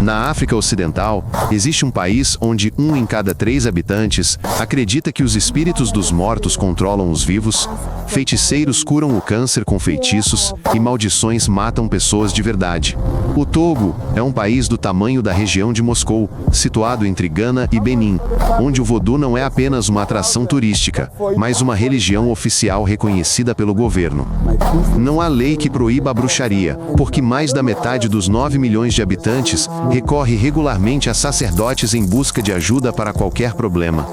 Na África Ocidental, existe um país onde 1 em cada 3 habitantes acredita que os espíritos dos mortos controlam os vivos, feiticeiros curam o câncer com feitiços e maldições matam pessoas de verdade. O Togo é um país do tamanho da região de Moscou, situado entre Gana e Benin, onde o vodu não é apenas uma atração turística, mas uma religião oficial reconhecida pelo governo. Não há lei que proíba a bruxaria, porque mais da metade dos 9 milhões de habitantes recorre regularmente a sacerdotes em busca de ajuda para qualquer problema.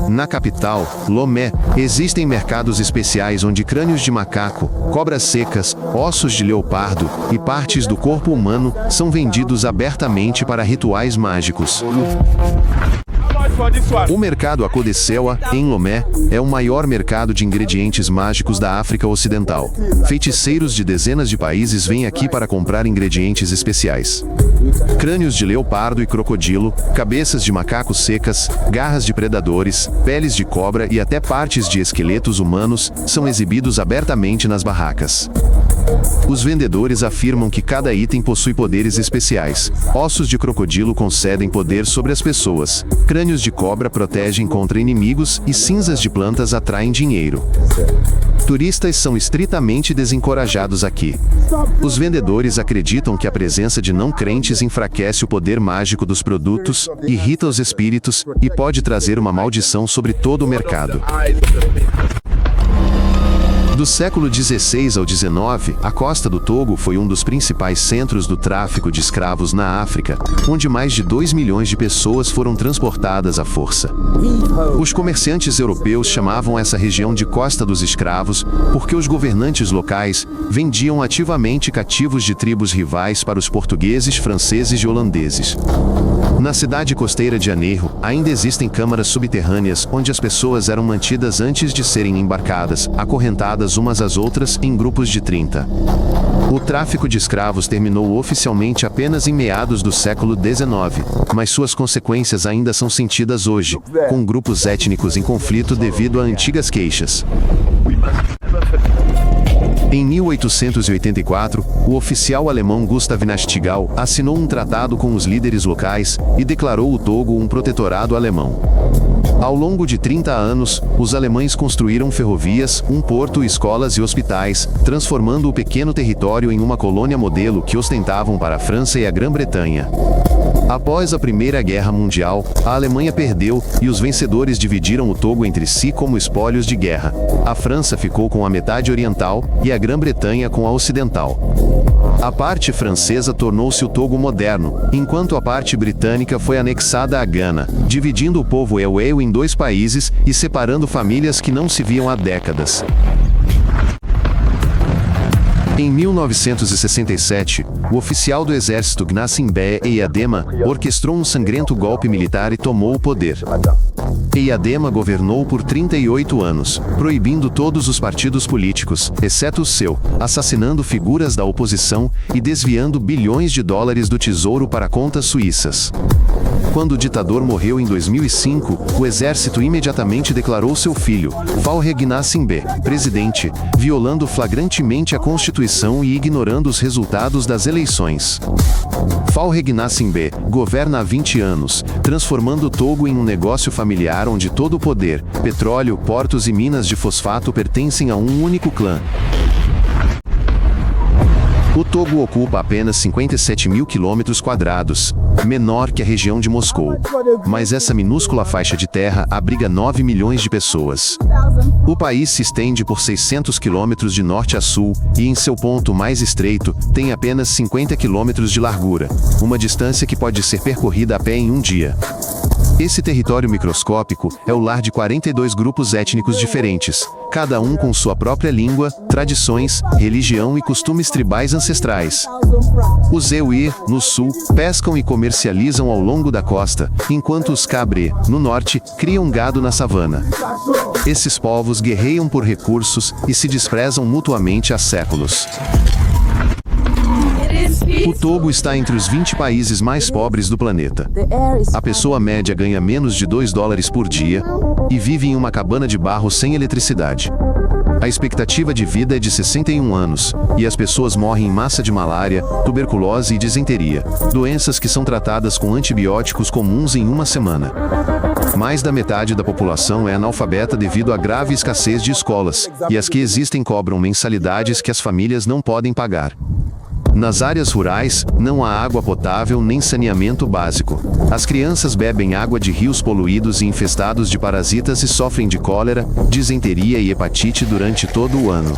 Na capital, Lomé, existem mercados especiais onde crânios de macaco, cobras secas, ossos de leopardo e partes do corpo humano são vendidos abertamente para rituais mágicos. O mercado Akodessewa, em Lomé, é o maior mercado de ingredientes mágicos da África Ocidental. Feiticeiros de dezenas de países vêm aqui para comprar ingredientes especiais. Crânios de leopardo e crocodilo, cabeças de macacos secas, garras de predadores, peles de cobra e até partes de esqueletos humanos são exibidos abertamente nas barracas. Os vendedores afirmam que cada item possui poderes especiais. Ossos de crocodilo concedem poder sobre as pessoas. Crânios de cobra protegem contra inimigos e cinzas de plantas atraem dinheiro. Turistas são estritamente desencorajados aqui. Os vendedores acreditam que a presença de não-crentes enfraquece o poder mágico dos produtos, irrita os espíritos e pode trazer uma maldição sobre todo o mercado. Do século XVI ao XIX, a costa do Togo foi um dos principais centros do tráfico de escravos na África, onde mais de 2 milhões de pessoas foram transportadas à força. Os comerciantes europeus chamavam essa região de Costa dos Escravos, porque os governantes locais vendiam ativamente cativos de tribos rivais para os portugueses, franceses e holandeses. Na cidade costeira de Anerro, ainda existem câmaras subterrâneas onde as pessoas eram mantidas antes de serem embarcadas, acorrentadas umas às outras em grupos de 30. O tráfico de escravos terminou oficialmente apenas em meados do século XIX, mas suas consequências ainda são sentidas hoje, com grupos étnicos em conflito devido a antigas queixas. Em 1884, o oficial alemão Gustav Nachtigal assinou um tratado com os líderes locais e declarou o Togo um protetorado alemão. Ao longo de 30 anos, os alemães construíram ferrovias, um porto, escolas e hospitais, transformando o pequeno território em uma colônia modelo que ostentavam para a França e a Grã-Bretanha. Após a Primeira Guerra Mundial, a Alemanha perdeu e os vencedores dividiram o Togo entre si como espólios de guerra. A França ficou com a metade oriental e a Grã-Bretanha com a ocidental. A parte francesa tornou-se o Togo moderno, enquanto a parte britânica foi anexada à Gana, dividindo o povo eueu em 2 países e separando famílias que não se viam há décadas. Em 1967, o oficial do exército Gnassingbé Eyadema orquestrou um sangrento golpe militar e tomou o poder. Eyadema governou por 38 anos, proibindo todos os partidos políticos, exceto o seu, assassinando figuras da oposição e desviando bilhões de dólares do tesouro para contas suíças. Quando o ditador morreu em 2005, o exército imediatamente declarou seu filho, Faure Gnassingbé, presidente, violando flagrantemente a Constituição e ignorando os resultados das eleições. Faure Gnassingbé governa há 20 anos, transformando o Togo em um negócio familiar onde todo o poder, petróleo, portos e minas de fosfato pertencem a um único clã. O Togo ocupa apenas 57 mil quilômetros quadrados, menor que a região de Moscou. Mas essa minúscula faixa de terra abriga 9 milhões de pessoas. O país se estende por 600 quilômetros de norte a sul e, em seu ponto mais estreito, tem apenas 50 quilômetros de largura, uma distância que pode ser percorrida a pé em um dia. Esse território microscópico é o lar de 42 grupos étnicos diferentes, cada um com sua própria língua, tradições, religião e costumes tribais ancestrais. Os Ewe, no sul, pescam e comercializam ao longo da costa, enquanto os Cabre, no norte, criam gado na savana. Esses povos guerreiam por recursos e se desprezam mutuamente há séculos. O Togo está entre os 20 países mais pobres do planeta. A pessoa média ganha menos de $2 por dia e vive em uma cabana de barro sem eletricidade. A expectativa de vida é de 61 anos, e as pessoas morrem em massa de malária, tuberculose e disenteria, doenças que são tratadas com antibióticos comuns em uma semana. Mais da metade da população é analfabeta devido à grave escassez de escolas, e as que existem cobram mensalidades que as famílias não podem pagar. Nas áreas rurais, não há água potável nem saneamento básico. As crianças bebem água de rios poluídos e infestados de parasitas e sofrem de cólera, disenteria e hepatite durante todo o ano.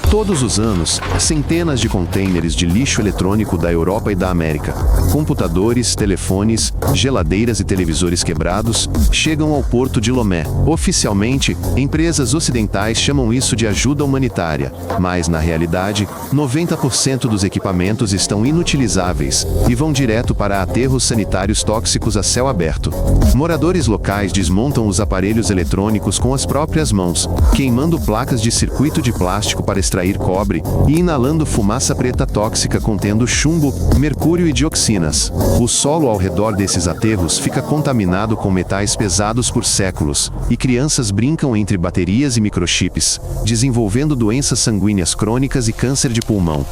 Todos os anos, centenas de contêineres de lixo eletrônico da Europa e da América, computadores, telefones, geladeiras e televisores quebrados, chegam ao porto de Lomé. Oficialmente, empresas ocidentais chamam isso de ajuda humanitária, mas, na realidade, 90% dos equipamentos estão inutilizáveis e vão direto para aterros sanitários tóxicos a céu aberto. Moradores locais desmontam os aparelhos eletrônicos com as próprias mãos, queimando placas de circuito de plástico para extrair cobre e inalando fumaça preta tóxica contendo chumbo, mercúrio e dioxinas. O solo ao redor desses aterros fica contaminado com metais pesados por séculos, e crianças brincam entre baterias e microchips, desenvolvendo doenças sanguíneas crônicas e câncer de pulmão.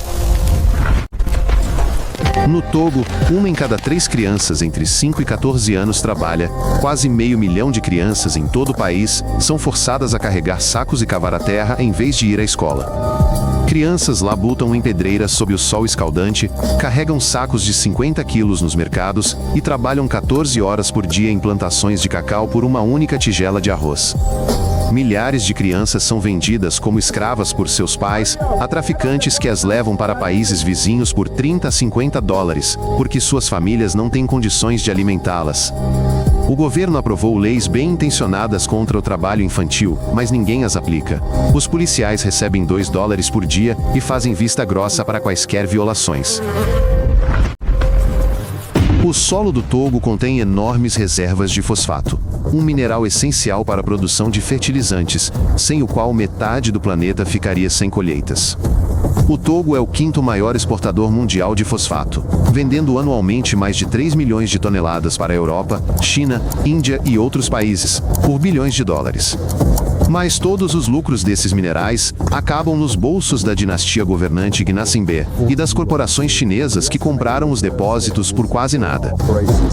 No Togo, 1 em cada 3 crianças entre 5 e 14 anos trabalha. Quase meio milhão de crianças em todo o país são forçadas a carregar sacos e cavar a terra em vez de ir à escola. Crianças labutam em pedreiras sob o sol escaldante, carregam sacos de 50 quilos nos mercados e trabalham 14 horas por dia em plantações de cacau por uma única tigela de arroz. Milhares de crianças são vendidas como escravas por seus pais a traficantes que as levam para países vizinhos por 30 a 50 dólares, porque suas famílias não têm condições de alimentá-las. O governo aprovou leis bem intencionadas contra o trabalho infantil, mas ninguém as aplica. Os policiais recebem 2 dólares por dia e fazem vista grossa para quaisquer violações. O solo do Togo contém enormes reservas de fosfato, um mineral essencial para a produção de fertilizantes, sem o qual metade do planeta ficaria sem colheitas. O Togo é o 5º maior exportador mundial de fosfato, vendendo anualmente mais de 3 milhões de toneladas para a Europa, China, Índia e outros países, por bilhões de dólares. Mas todos os lucros desses minerais acabam nos bolsos da dinastia governante Gnassingbé e das corporações chinesas que compraram os depósitos por quase nada.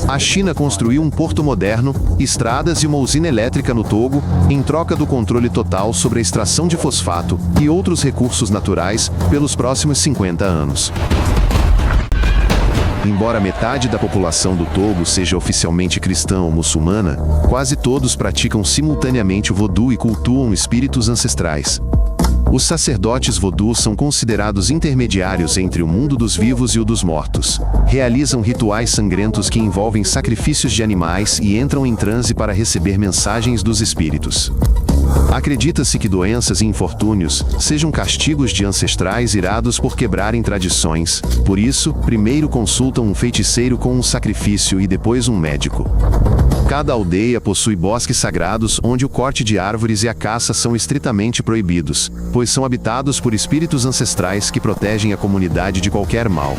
A China construiu um porto moderno, estradas e uma usina elétrica no Togo, em troca do controle total sobre a extração de fosfato e outros recursos naturais pelos próximos 50 anos. Embora metade da população do Togo seja oficialmente cristã ou muçulmana, quase todos praticam simultaneamente o vodú e cultuam espíritos ancestrais. Os sacerdotes vodú são considerados intermediários entre o mundo dos vivos e o dos mortos. Realizam rituais sangrentos que envolvem sacrifícios de animais e entram em transe para receber mensagens dos espíritos. Acredita-se que doenças e infortúnios sejam castigos de ancestrais irados por quebrarem tradições. Por isso, primeiro consultam um feiticeiro com um sacrifício e depois um médico. Cada aldeia possui bosques sagrados onde o corte de árvores e a caça são estritamente proibidos, pois são habitados por espíritos ancestrais que protegem a comunidade de qualquer mal.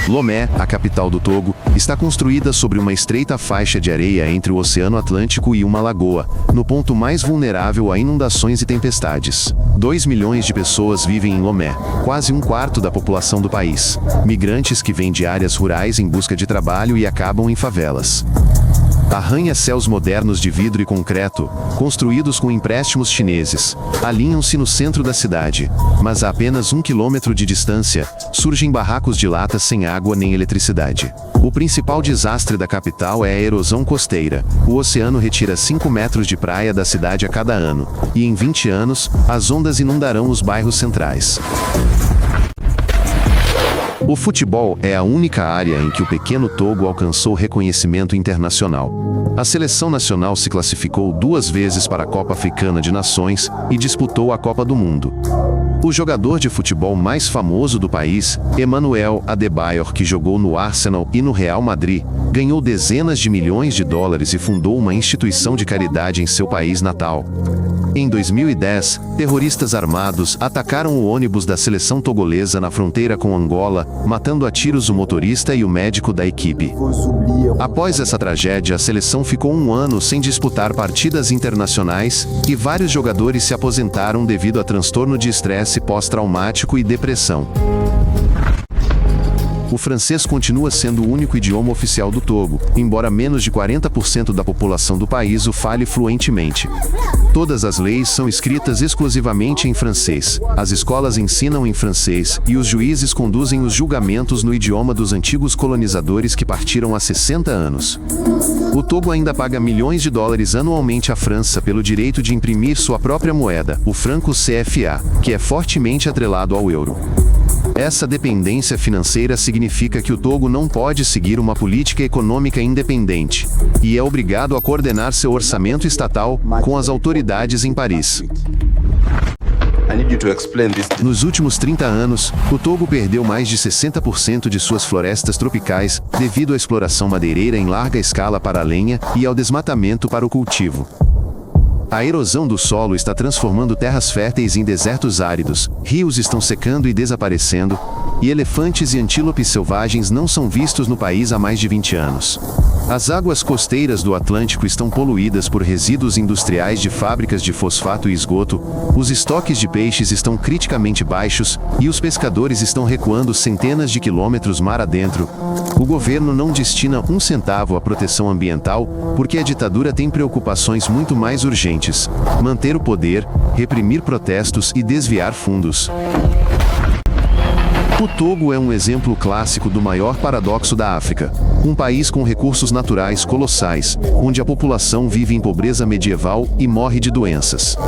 Lomé, a capital do Togo, está construída sobre uma estreita faixa de areia entre o Oceano Atlântico e uma lagoa, no ponto mais vulnerável a inundações e tempestades. 2 milhões de pessoas vivem em Lomé, quase 1/4 da população do país. Migrantes que vêm de áreas rurais em busca de trabalho e acabam em favelas. Arranha-céus modernos de vidro e concreto, construídos com empréstimos chineses, alinham-se no centro da cidade, mas a apenas 1 quilômetro de distância, surgem barracos de lata sem água nem eletricidade. O principal desastre da capital é a erosão costeira. O oceano retira 5 metros de praia da cidade a cada ano, e em 20 anos, as ondas inundarão os bairros centrais. O futebol é a única área em que o pequeno Togo alcançou reconhecimento internacional. A seleção nacional se classificou 2 vezes para a Copa Africana de Nações e disputou a Copa do Mundo. O jogador de futebol mais famoso do país, Emmanuel Adebayor, que jogou no Arsenal e no Real Madrid, ganhou dezenas de milhões de dólares e fundou uma instituição de caridade em seu país natal. Em 2010, terroristas armados atacaram o ônibus da seleção togolesa na fronteira com Angola, matando a tiros o motorista e o médico da equipe. Após essa tragédia, a seleção ficou um ano sem disputar partidas internacionais e vários jogadores se aposentaram devido a transtorno de estresse pós-traumático e depressão. O francês continua sendo o único idioma oficial do Togo, embora menos de 40% da população do país o fale fluentemente. Todas as leis são escritas exclusivamente em francês, as escolas ensinam em francês e os juízes conduzem os julgamentos no idioma dos antigos colonizadores que partiram há 60 anos. O Togo ainda paga milhões de dólares anualmente à França pelo direito de imprimir sua própria moeda, o franco CFA, que é fortemente atrelado ao euro. Essa dependência financeira significa que o Togo não pode seguir uma política econômica independente e é obrigado a coordenar seu orçamento estatal com as autoridades em Paris. Nos últimos 30 anos, o Togo perdeu mais de 60% de suas florestas tropicais devido à exploração madeireira em larga escala para a lenha e ao desmatamento para o cultivo. A erosão do solo está transformando terras férteis em desertos áridos, rios estão secando e desaparecendo, e elefantes e antílopes selvagens não são vistos no país há mais de 20 anos. As águas costeiras do Atlântico estão poluídas por resíduos industriais de fábricas de fosfato e esgoto, os estoques de peixes estão criticamente baixos e os pescadores estão recuando centenas de quilômetros mar adentro. O governo não destina um centavo à proteção ambiental porque a ditadura tem preocupações muito mais urgentes: manter o poder, reprimir protestos e desviar fundos. O Togo é um exemplo clássico do maior paradoxo da África. Um país com recursos naturais colossais, onde a população vive em pobreza medieval e morre de doenças.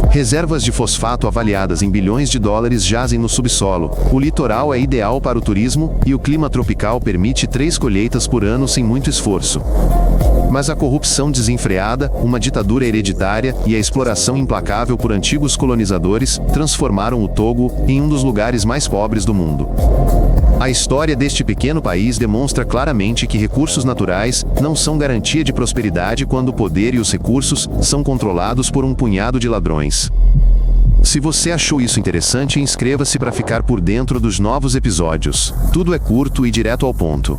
Reservas de fosfato avaliadas em bilhões de dólares jazem no subsolo, o litoral é ideal para o turismo e o clima tropical permite 3 colheitas por ano sem muito esforço. Mas a corrupção desenfreada, uma ditadura hereditária e a exploração implacável por antigos colonizadores transformaram o Togo em um dos lugares mais pobres do mundo. A história deste pequeno país demonstra claramente que recursos naturais não são garantia de prosperidade quando o poder e os recursos são controlados por um punhado de ladrões. Se você achou isso interessante, inscreva-se para ficar por dentro dos novos episódios. Tudo é curto e direto ao ponto.